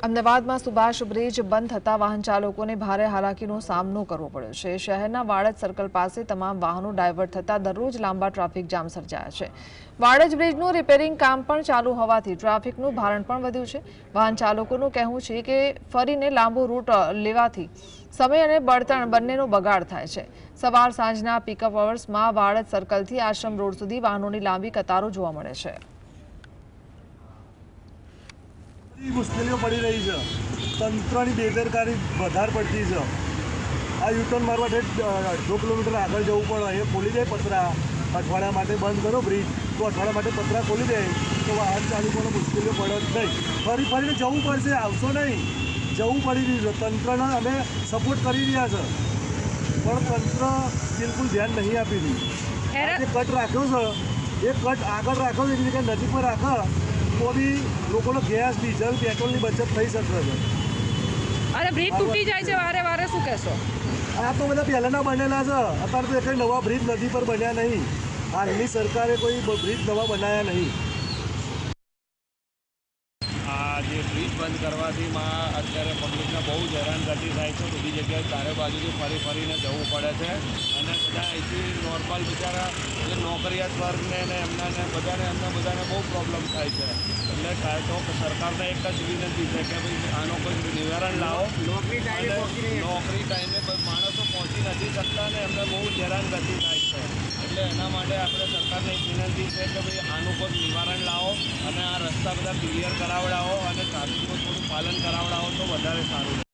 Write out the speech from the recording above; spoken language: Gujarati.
અમદાવાદમાં સુભાષ બ્રિજ બંધ થતા વાહન ચાલકોને ભારે હાલાકીનો સામનો કરવો પડ્યો છે। શહેરના વાડજ સર્કલ પાસે તમામ વાહનો ડાયવર્ટ થતા દરરોજ લાંબા ટ્રાફિક જામ સર્જાયા છે। વાડજ બ્રિજનું રિપેરિંગ કામ પણ ચાલુ હોવાથી ટ્રાફિકનું ભારણ પણ વધ્યું છે। વાહન ચાલકોનું કહેવું છે કે ફરીને લાંબો રૂટ લેવાથી સમય અને બળતણ બંનેનો બગાડ થાય છે। સવાર સાંજના પિકઅપ અવર્સમાં વાડજ સર્કલથી આશ્રમ રોડ સુધી વાહનોની લાંબી કતારો જોવા મળે છે। મુશ્કેલીઓ પડી રહી છે। તંત્રની બેદરકારી વધારે પડતી છે। આ યુટર્ન મારવા 2 કિલોમીટર આગળ જવું પડે, એ ખોલી દે પતરા અઠવાડિયા માટે બંધ કરો બ્રિજ, તો અઠવાડિયા માટે પતરા ખોલી દે તો વાહન ચાલકોને મુશ્કેલીઓ પડે જ નહીં। ફરીને જવું પડશે, આવશો નહીં, જવું પડી રહ્યું છે। તંત્રને અમે સપોર્ટ કરી રહ્યા છે, પણ તંત્ર બિલકુલ ધ્યાન નહીં આપી રહ્યું। જે કટ રાખ્યો છે એ કટ આગળ રાખ્યો છે, એની જગ્યાએ નજીક પર રાખો તો બી લોકોનો ગેસ, ડીઝલ, પેટ્રોલની બચત થઈ શકે છે। અરે બ્રિજ તૂટી જાય છે વારે વારે, શું કહેશો? આ તો બધા પહેલાંના બનેલા છે, અત્યારે તો કંઈ નવા બ્રિજ નદી પર બન્યા નહીં। હાલની સરકારે કોઈ બ્રિજ નવા બનાવ્યા નહીં। આ જે બ્રિજ બંધ કરવાથી અત્યારે પબ્લિકને બહુ જ હેરાનગતિ થાય છે। બધી જગ્યાએ ચારે બાજુથી ફરીને જવું પડે છે, અને બધા અહીંથી નોર્મલ બિચારા એટલે નોકરિયાત વર્ગને ને બધાને બહુ પ્રોબ્લેમ થાય છે। એટલે તો સરકારને એક જ વિનંતી છે કે ભાઈ આનો કોઈ નિવારણ લાવો। નોકરી ટાઈમે માણસો પહોંચી નથી શકતા ને એમને બહુ જ હેરાનગતિ થાય છે। એટલે એના માટે આપણે સરકારને એક વિનંતી છે કે ભાઈ આનું કોઈ નિવારણ લાવો અને આ રસ્તા બધા ક્લિયર કરાવડાવો અને ટ્રાફિકનું થોડું પાલન કરાવડાવો તો વધારે સારું।